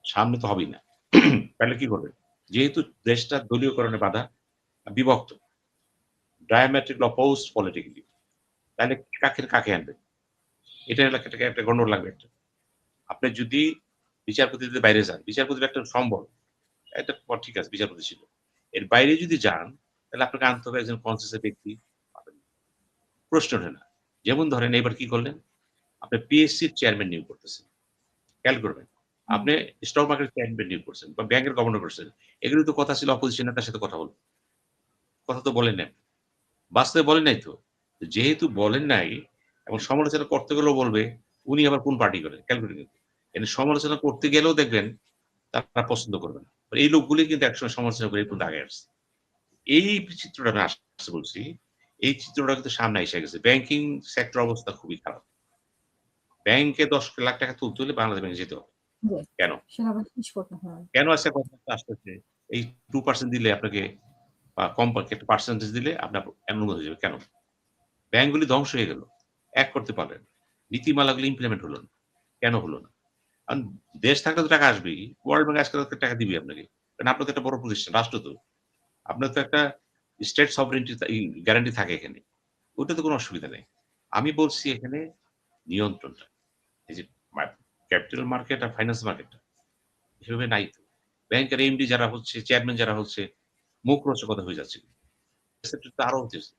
সামনে তো হবেই না। তাহলে কি করবেন? যেহেতু দেশটা দলীয়করণে বাঁধা, বিভক্ত, diametrically opposed politically, তাহলে কাকে আনবেন? এটা এলাকাটাকে একটা গন্ডগোল লাগবে একটা। আপনি যদি বিচারপতিদের বাইরে যান, বিচারপতির একটা সম্বল। এটা ঠিক আছে বিচারপতি ছিল। এর বাইরে যদি যান, তাহলে আপনাকে আনতে হবে একজন কনসেসর ব্যক্তি। পাবেন না। প্রশ্ন ওঠে না। যেমন ধরেন এবার কি করলেন? আপনি পিএসসির চেয়ারম্যান নিয়োগ করতেছেন। খেয়াল করবেন। হুম, আপনি স্টক মার্কেট চেয়ারম্যান নিয়োগ করছেন বা ব্যাংকের গভর্নর করছেন। এগুলো তো কথা ছিল অপোজিশন নেতার সাথে কথা বলবেন। কথা তো বলেন নাই। বাস্তবে বলেন নাই তো। যেহেতু বলেন নাই এবং সমালোচনা করতে গেলেও বলবে, উনি আবার কোন পার্টি করেন। খেয়াল করে কিন্তু। এখানে সমালোচনা করতে গেলেও দেখবেন তারা পছন্দ করবে না। এই লোকগুলি কিন্তু একসময় সমালোচনা করে এই পর্যন্ত আগায় আসছে। এই চিত্রটা আমি আসতে বলছি। এই চিত্রটা কিন্তু সামনে এসে গেছে। ব্যাংকিং সেক্টর অবস্থা খুবই খারাপ। ব্যাংকে ৳১০,০০,০০০ তুলতে হলে বাংলাদেশ ব্যাংকে যেতে হবে। জি, কেন? সেভাবে শেষ করতে হয়। কেন আজকে কথাবার্তা আসতেছে? এই 2% দিলে আপনাকে বা কমপক্ষে একটা পার্সেন্টেজ দিলে আপনার অনুমোদন হয়ে যাবে। কেন? ব্যাংকগুলি ধ্বংস হয়ে গেল। এক করতে পারলেন না। নীতিমালাগুলো ইমপ্লিমেন্ট হলো না। কেন হলো না? কারণ দেশ থাকলে তো টাকা আসবেই। ওয়ার্ল্ড ব্যাংক আজকাল তো টাকা দিবেই আপনাকে। কারণ আপনার তো একটা বড় প্রতিষ্ঠান, রাষ্ট্র তো। আপনার তো একটা স্টেট সভরেনিটি গ্যারান্টি থাকে এখানে। ওটাতে কোনো অসুবিধা নেই। আমি বলছি এখানে নিয়ন্ত্রণটা। এই যে মা ক্যাপিটাল মার্কেট আর ফাইন্যান্স মার্কেটটা এভাবে নাই তো। ব্যাংকের এমডি যারা হচ্ছে, চেয়ারম্যান যারা হচ্ছে, মুখরোচকতা হয়ে যাচ্ছে। সেক্টর তো আরো হতেছে।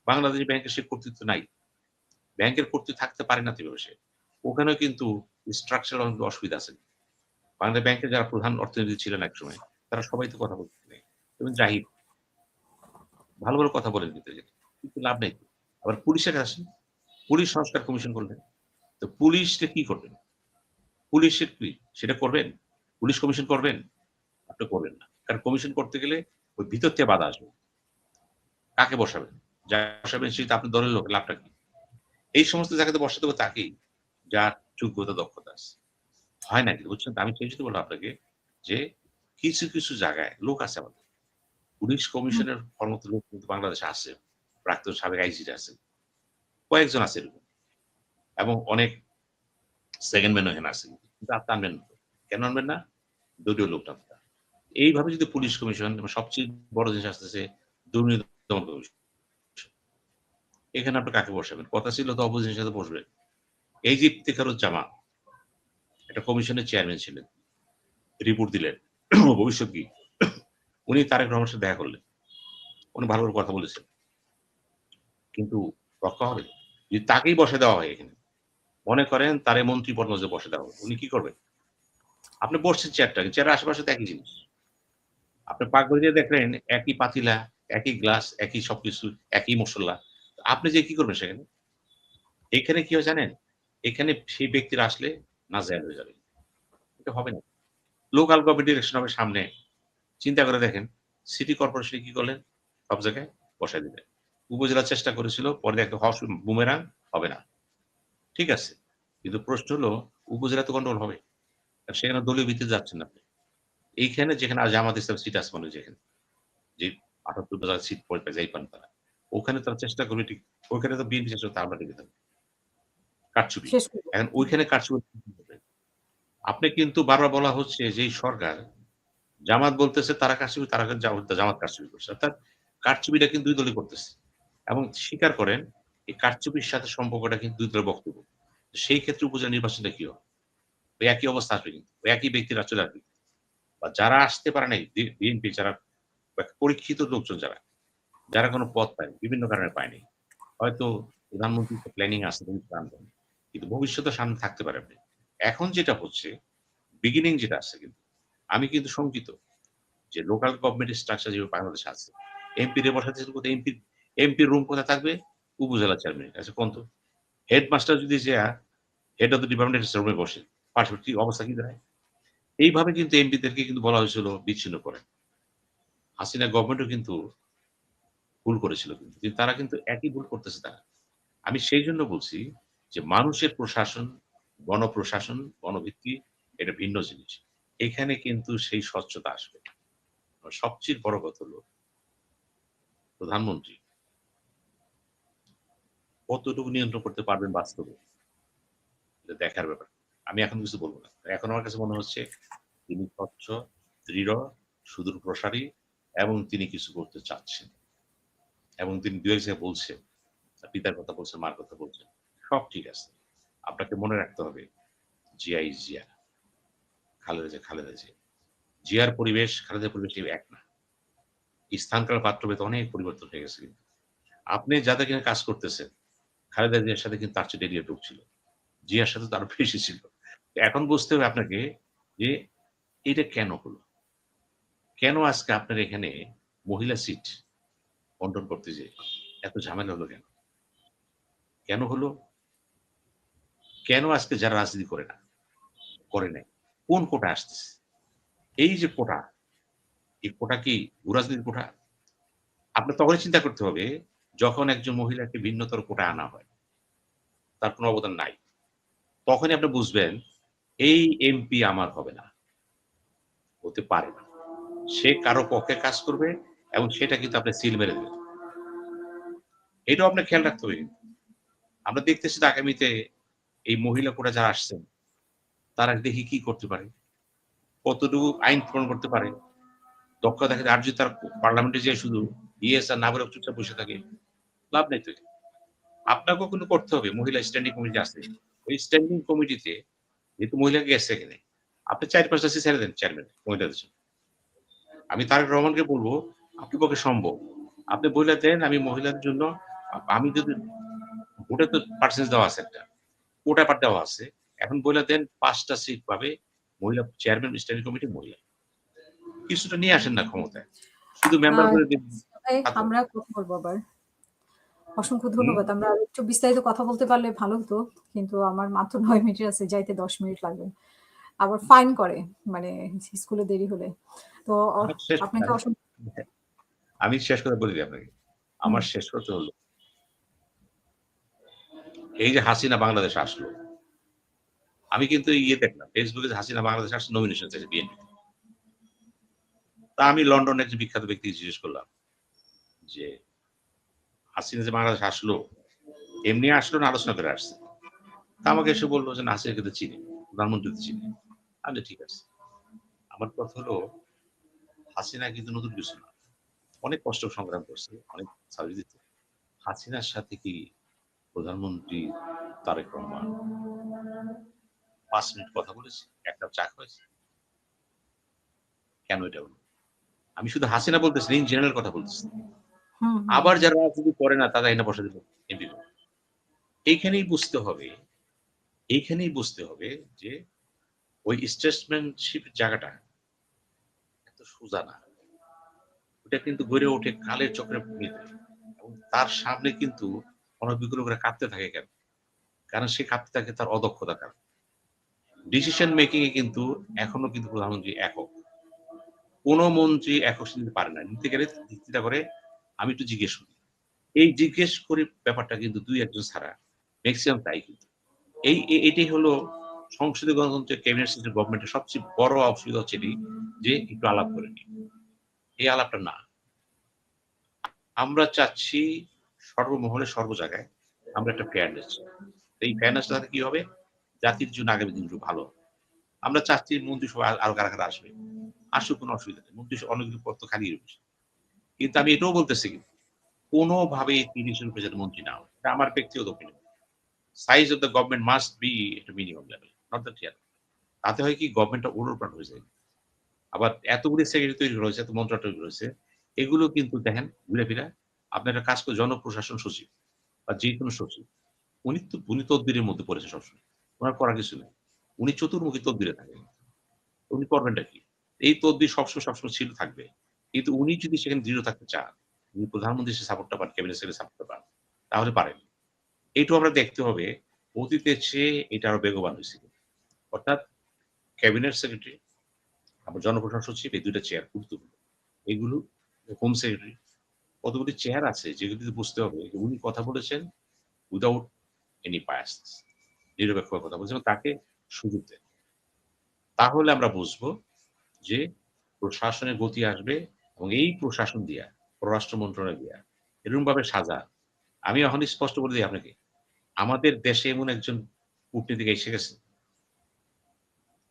বাংলাদেশ ব্যাংকের সে কর্তৃত্ব নাই। ব্যাংকের কর্তৃত্ব থাকতে পারে না তো এভাবে সে। ওখানেও কিন্তু স্ট্রাকচারাল অনেক অসুবিধা আছে। বাংলাদেশ ব্যাংকের যারা প্রধান অর্থনীতি ছিলেন একসময়, তারা সবাই তো কথা বলতেন। এবং জাহিদ ভালো, ভালো কথা বলেন কিন্তু কিন্তু লাভ নাই তো। আবার পুলিশের কাছে আসেন। পুলিশ সংস্কার কমিশন করলেন। তো পুলিশটা কি করবেন? পুলিশের কি সেটা করবেন? পুলিশ কমিশন করবেন? আপনি করবেন না। কারণ কমিশন করতে গেলে ওই ভিতর থেকে বাধা আসবে। কাকে বসাবেন? যাকে বসাবেন সে তো আপনার দলের লোক, লাভটা কি? এই সমস্ত জায়গাতে বসাতে হবে তাকেই, যার যোগ্যতা দক্ষতা আছে। হয় না কিন্তু বুঝছেন তো? আমি সেই জন্য বললাম আপনাকে যে কিছু, কিছু জায়গায় লোক আছে আমাদের। পুলিশ হুম, কমিশনের কর্মরত লোক কিন্তু বাংলাদেশে আছে। প্রাক্তন সাবেক আইজিরা আছেন। কয়েকজন আছে এরকম। এবং অনেক সেকেন্ড ম্যানও এখানে আছে। কিন্তু আপনি আনবেন না। কেন আনবেন না? দলীয় লোক টানতে। এইভাবে যদি পুলিশ কমিশন এবং সবচেয়ে বড় জিনিস আসতেছে দুর্নীতি দমন কমিশন। এখানে আপনি কাকে বসাবেন? কথা ছিল তো অপোজিশনের সাথে বসবেন। এই যে ইফতেখারুজ্জামান একটা কমিশনের চেয়ারম্যান ছিলেন। রিপোর্ট দিলেন। ভবিষ্যৎ কি? উনি তারেক রহমানের সাথে দেখা করলেন। উনি ভালো করে কথা বলেছেন। কিন্তু রক্ষা হবে? যদি তাকেই বসে দেওয়া হয় এখানে, মনে করেন তারে মন্ত্রী পদে বসে দেওয়া হলো। উনি কি করবেন? আপনি বসছেন চেয়ারের আশেপাশে তো একই জিনিস। আপনি পাকঘরে যেয়ে দেখলেন একই পাতিলা, একই গ্লাস, একই সবকিছু, একই মসল্লা। আপনি যেয়ে কি করবেন সেখানে? এখানে কি হয় জানেন? এখানে সেই ব্যক্তিরা আসলে নাজেহাল হয়ে যাবে। এটা হবে না। লোকাল গভর্নমেন্ট ইলেকশন হবে সামনে। চিন্তা করে দেখেন, সিটি কর্পোরেশনে কি করলেন? সব জায়গায় বসায় দিলেন। উপজেলা চেষ্টা করেছিল, পরে একটা বুমেরাং হবে না। ঠিক আছে। কিন্তু প্রশ্ন হলো উপজেলা তো গন্ডগোল হবে। কারণ সেখানে দলীয় ভিত্তিতে যাচ্ছেন না আপনি। এইখানে যেখানে জামাত ইসলাম সিট আছে মনে হয় যেখানে, যে ৭৮ টা সিট পড়ে যাই পান তারা। ওখানে তারা চেষ্টা করবে ঠিক, ওখানে তো বিএনপি চেষ্টা করতে আমরা টিকে থাকবো। কারচুপি। শেষ করব। এখন হুম, ওইখানে কারচুপি হবে। আপনি কিন্তু বারবার বলা হচ্ছে যে এই সরকার জামাত বলতেছে তারা কারচুপি, তারা কিন্তু জামাত কারচুপি করছে। অর্থাৎ কারচুপিটা কিন্তু ২ দলই করতেছে। এবং স্বীকার করেন এই কারচুপির সাথে সম্পর্কটা কিন্তু ২ দলের বক্তব্য। সেই ক্ষেত্রে উপজেলা নির্বাচনটা কি হবে? ওই একই অবস্থা আসবে কিন্তু। ওই একই ব্যক্তিরা চলে আসবে। বা যারা আসতে পারে নাই বিএনপি যারা পরীক্ষিত লোকজন যারা, যারা কোনো পদ পায়নি, বিভিন্ন কারণে পায়নি। হয়তো প্রধানমন্ত্রীর তো প্ল্যানিং আছে তিনি আনবেন। কিন্তু ভবিষ্যতে সামনে থাকতে পারে আপনি। এখন যেটা হচ্ছে, বিগিনিং যেটা আছে কিন্তু, আমি কিন্তু শঙ্কিত যে লোকাল গভর্নমেন্ট স্ট্রাকচার যেভাবে বাংলাদেশে আছে। এমপি রে বসাতে কোথায় এমপির রুম কোথায় থাকবে? উপজেলা চেয়ারম্যানের কাছে কোন তো? হেডমাস্টার যদি যেয়া হেড অফ দ্যা ডিপার্টমেন্ট রুমে বসে, পার্শ্ববর্তী অবস্থা কি দাঁড়ায়? এইভাবে কিন্তু এমপিদেরকে কিন্তু বলা হয়েছিল বিচ্ছিন্ন করে। হাসিনা গভর্নমেন্টও কিন্তু ভুল করেছিল কিন্তু। কিন্তু তারা কিন্তু একই ভুল করতেছে তারা। আমি সেইজন্য বলছি যে মানুষের প্রশাসন, গণপ্রশাসন, গণভিত্তি এটা ভিন্ন জিনিস। এখানে কিন্তু সেই স্বচ্ছতা আসবে। আর সবচেয়ে বড় কথা হলো প্রধানমন্ত্রী কতটুকু নিয়ন্ত্রণ করতে পারবেন বাস্তবে? এটা দেখার ব্যাপার। আমি এখন কিছু বলব না। এখন আমার কাছে মনে হচ্ছে তিনি স্বচ্ছ, দৃঢ়, সুদূর প্রসারী এবং তিনি কিছু করতে চাচ্ছেন। এবং তিনি ২ এক জায়গায় বলছেন, তার পিতার কথা বলছেন, মার কথা বলছেন। সব ঠিক আছে। আপনাকে মনে রাখতে হবে জিয়া ইজ জিয়া, খালেদা জিয়া খালেদা জিয়া। জিয়ার পরিবেশ, খালেদার পরিবেশ এক না। স্থানকাল পাত্রভেদে অনেক পরিবর্তন হয়ে গেছে কিন্তু। আপনি যাদের কিনা কাজ করতেছেন, খালেদা জিয়ার সাথে কিন্তু তার চেয়ে ডেরিয়েটর ছিল। জিয়ার সাথে তো আরো বেশি ছিল। এখন বুঝতে হবে আপনাকে যে এটা কেন হলো? কেন আজকে আপনার এখানে মহিলা সিট বন্টন করতে যেয়ে এত ঝামেলা হলো কেন? কেন হলো? কেন আজকে যারা রাজনীতি করে না, করে নাই? কোন কোটা আসতেছে? এই যে কোটা, এই কোটা কি ভূ-রাজনীতির কোটা? আপনার তখনই চিন্তা করতে হবে যখন একজন মহিলাকে ভিন্নতর কোটায় আনা হয়। তার কোন অবদান নাই। তখনই আপনি বুঝবেন এই এমপি আমার হবে না। হতে পারে না। সে কারো পক্ষে কাজ করবে এবং সেটা কিন্তু আপনি সিল মেরে দিবেন। এটাও আপনার খেয়াল রাখতে হবে কিন্তু। আমরা দেখতেছি যে আগামীতে এই মহিলা কোটা যারা আসছেন, তারা দেখি কি করতে পারে। কতটুকু আইন প্রণয়ন করতে পারে। দক্ষতা দেখে আর যদি তার পার্লামেন্টে যেয়ে শুধু ইয়েস আর না বলে চুপচাপ বসে থাকে, লাভ নাই তো। আপনাকেও কিন্তু করতে হবে। মহিলা স্ট্যান্ডিং কমিটি আছে। ওই স্ট্যান্ডিং কমিটিতে যেহেতু মহিলা গেছে এখানে, আপনি ৪-৫ টা সিট ছেড়ে দেন চেয়ারম্যান মহিলাদের জন্য। আমি তারেক রহমানকে বলব, আপনার পক্ষে সম্ভব। আপনি বইলা দেন আমি মহিলাদের জন্য আমি যদি ভোটে তো পার্সেন্টেজ দেওয়া আছে একটা। কোটা পার দেওয়া আছে। এখন বইলা দেন ৫ টা সিট পাবে মহিলা চেয়ারম্যান স্ট্যান্ডিং কমিটি মহিলা। কিছুটা নিয়ে আসেন না ক্ষমতায়। শুধু মেম্বার আর করে দিন। আমরা কথা বলবো আবার। অসংখ্য হুম? ধন্যবাদ। আমরা আরেকটু বিস্তারিত কথা বলতে পারলে ভালো হতো। কিন্তু আমার মাত্র ৯ মিনিট আছে, যাইতে ১০ মিনিট লাগবে। আবার ফাইন করে মানে স্কুলে দেরি হলে। তো আমার শেষ আপনাকে অসংখ্য আমি শেষ কথা বলে দিই আপনাকে। হুম, আমার শেষ কথা হলো, এই যে হাসিনা বাংলাদেশে আসলো, আমি কিন্তু ইয়ে দেখলাম, ফেসবুকে যে হাসিনা বাংলাদেশে আসছে নমিনেশন চাইছে বিএনপি। তা আমি লন্ডনের একজন বিখ্যাত ব্যক্তিকে জিজ্ঞেস করলাম যে, হাসিনা যে বাংলাদেশে আসলো, এমনি আসলো না আলোচনা করে আসছে? তা আমাকে এসে বলল যে, "না হাসিনাকে তো চিনি, প্রধানমন্ত্রী তো চিনি।" আমি বললাম, "ঠিক আছে।" আমার কথা হলো, হাসিনা কিন্তু নতুন কিছু না। অনেক কষ্ট সংগ্রাম করছে, অনেক সার্ভিস দিচ্ছে। হাসিনার সাথে কি প্রধানমন্ত্রী তারেক রহমান ৫ মিনিট কথা বলেছে? ১ কাপ চা খাওয়াইছে? কেন এটা হলো? আমি শুধু হাসিনা বলতেছি না, ইন জেনারেল কথা বলতেছি। হুম, হুম, আবার হুম। যারা রাজনীতি করে না তারা এনে বসে দিল এমপি করে। এইখানেই বুঝতে হবে, এইখানেই বুঝতে হবে যে ওই স্টেটসম্যানশিপ জায়গাটা এত সোজা না। ওটা কিন্তু গড়ে ওঠে কালের চক্রে ভিতরে। এবং তার সামনে কিন্তু অনভিজ্ঞ লোকেরা কাঁপতে থাকে কেন? কারণ সে কাঁপতে থাকে তার অদক্ষতার কারণে। ডিসিশন মেকিং এ কিন্তু এখনো কিন্তু প্রধানমন্ত্রী একক। কোন মন্ত্রী একক সে নিতে পারে না। নিতে গেলে চিন্তা করে আমি একটু জিজ্ঞেস করি। এই জিজ্ঞেস করি ব্যাপারটা কিন্তু ২-১ জন ছাড়া মেক্সিমাম তাই কিন্তু। এটাই হলো সংসদীয় গণতন্ত্রের ক্যাবিনেট সিস্টেম গভর্নমেন্টের সবচেয়ে বড় অসুবিধা হচ্ছে এটি যে একটু আলাপ করে নিই। এই আলাপটা না। আমরা চাচ্ছি সর্বমহলে সর্ব জায়গায় আমরা একটা ফেয়ারনেস চাই। এই ফেয়ারনেস টাতে কি হবে? জাতির জন্য আগামী দিনগুলো ভালো হবে। আমরা চাচ্ছি মন্ত্রিসভায় আরো কারা, কারা আসবে। আসুক কোনো অসুবিধা নেই। মন্ত্রিসভা অনেকগুলো পদ তো খালি রয়েছে। কিন্তু আমি এটাও বলতেছি কিন্তু কোনোভাবেই ৩০ এর উপরে যাতে মন্ত্রী না হয়। এটা আমার ব্যক্তিগত opinion. Size of the government must be একটা minimum level. Not that here. তাতে হয় কি গভর্নমেন্টটা ওলটপালট হয়ে যায়। আবার এতগুলি সেক্রেটারি তৈরি হয়েছে, এত মন্ত্রণালয় তৈরি হয়েছে। এগুলো কিন্তু দেখেন ঘুরে ফিরে আপনি একটা কাজ করে জনপ্রশাসন সচিব বা যেকোনো সচিব। উনি তদবিরের মধ্যে পড়েছে সবসময়। উনার করার কিছু নেই। উনি চতুর্মুখী তদবিরে থাকেন। উনি করবেনটা কি? এই তদবির সবসময় ছিল থাকবে। কিন্তু উনি যদি সেখানে দৃঢ় থাকতে চান, উনি প্রধানমন্ত্রীর সাপোর্টটা পান, ক্যাবিনেট সেক্রেটারির সাপোর্টটা পান, তাহলে পারেন। এইটাও আমরা দেখতে হবে অতীতের চেয়ে এটা আরো বেগবান হইছে। অর্থাৎ ক্যাবিনেট সেক্রেটারি, আবার জনপ্রশাসন সচিব এই ২ টা চেয়ার গুরুত্বপূর্ণ। এগুলো হোম সেক্রেটারি কতগুলি চেয়ার আছে যেগুলিতে বুঝতে হবে যে উনি কথা বলেছেন উইথআউট এনি বায়াস নিরপেক্ষ কথা বলছেন এবং তাকে সুযোগ দেন। তাহলে আমরা বুঝবো যে প্রশাসনের গতি আসবে এবং এই প্রশাসন দিয়া, পররাষ্ট্র মন্ত্রণালয় দিয়া এরকমভাবে সাজা। আমি এখন স্পষ্ট বলে দিই আপনাকে, আমাদের দেশে এমন একজন কূটনীতিক এসে গেছে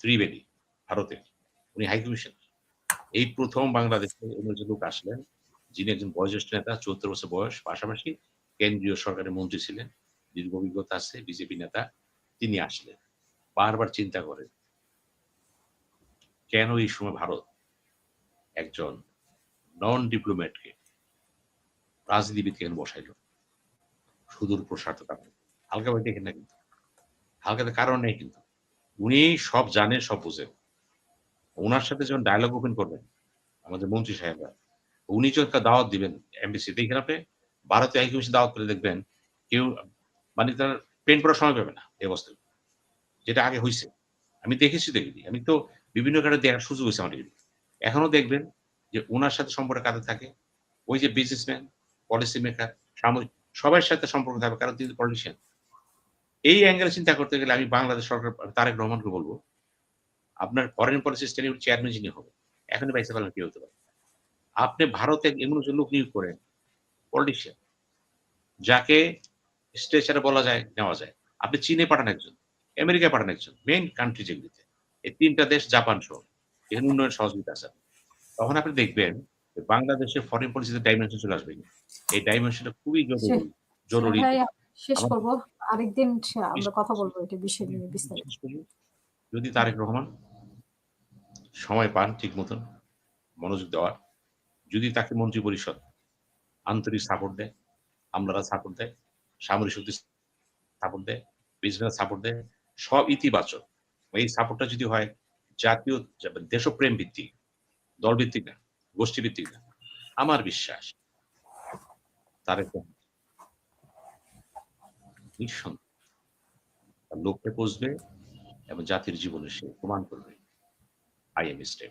ত্রিবেদী, ভারতের। উনি হাই কমিশনার। এই ১ম বাংলাদেশে এমন একজন লোক আসলেন, যিনি একজন বয়োজ্যেষ্ঠ নেতা, ৭৪ বছর বয়স, পাশাপাশি কেন্দ্রীয় সরকারের মন্ত্রী ছিলেন। দীর্ঘ অভিজ্ঞতা আছে, বিজেপি নেতা। তিনি আসলেন। বারবার চিন্তা করেন, কেন এই সময় ভারত একজন নন ডিপ্লোম্যাটকে রাজনীতিবিদকে কেন বসাইল? সুদূর প্রসারিত কারণ। হালকাভাবে দেখেন না কিন্তু। হালকাতে কারণ নেই কিন্তু। উনি সব জানেন, সব বুঝেন। উনার সাথে যখন ডায়ালগ ওপেন করবেন, আমাদের মন্ত্রী সাহেবরা, উনি যখন একটা দাওয়াত দিবেন এমবিসি, দেখেন আপনি ভারতীয় হাই কমিশন দাওয়াত করে দেখবেন, কেউ মানে তার পেন পড়ার সময় পাবে না এই অবস্থায়। যেটা আগে হইছে। আমি দেখেছি তো এগুলি। আমি তো বিভিন্ন কারণে দেখার সুযোগ হইছে আমার এগুলি। এখনো দেখবেন যে উনার সাথে সম্পর্ক কাদের থাকে? ওই যে বিজনেসম্যান, পলিসি মেকার, সামরিক সবার সাথে সম্পর্ক থাকবে কারণ তিনি পলিটিশিয়ান। এই অ্যাঙ্গেলে চিন্তা করতে গেলে আমি বাংলাদেশ সরকার তারেক রহমানকে বলব, আপনার ফরেন পলিসি স্টাডি চেয়ারম্যান যিনি হবেন, এখনই ভাইস প্রেসিডেন্ট কি হতে পারে? আপনি ভারতে এমন একজন লোক নিয়োগ করেন, পলিটিশিয়ান, যাকে স্ট্রেচারে বলা যায়, নেওয়া যায়। আপনি চীনে পাঠান একজন, আমেরিকায় পাঠান একজন, মেইন কান্ট্রি যেগুলিতে। এই ৩ টা দেশ জাপান সহ। এখানে উন্নয়ন সহযোগিতা আছে। তখন আপনি দেখবেন যে বাংলাদেশের ফরেন পলিসিতে ডাইমেনশন চলে আসবে। এই ডাইমেনশনটা খুবই সে জরুরি। ভাই শেষ আমার করব। আরেকদিন আমরা বিশ- কথা বলব এটা বিষয় নিয়ে বিস্তারিত। বিশেষ করে যদি তারেক রহমান সময় পান ঠিক মতন মনোযোগ দেওয়ার, যদি তাকে মন্ত্রিপরিষদ আন্তরিক সাপোর্ট দেয়, আমলারা সাপোর্ট দেয়, সামরিক শক্তি সাপোর্ট দেয়, বিজনেস সাপোর্ট দেয়, সব ইতিবাচক। এই সাপোর্টটা যদি হয় জাতীয় দেশপ্রেম ভিত্তিক, দলভিত্তিক না, গোষ্ঠীভিত্তিক না, আমার বিশ্বাস তারেক রহমান নিঃসন্দেহে তার লক্ষ্যে পৌঁছবে এবং জাতির জীবনে সে প্রমাণ করবে আই এম স্টেট।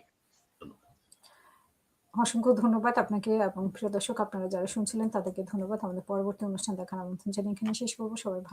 ধন্যবাদ। অসংখ্য ধন্যবাদ আপনাকে এবং প্রিয় দর্শক আপনারা যারা শুনছিলেন তাদেরকে ধন্যবাদ। আমাদের পরবর্তী অনুষ্ঠান দেখার আমন্ত্রণ জানিয়ে এখানে শেষ করব। সবাই ভালো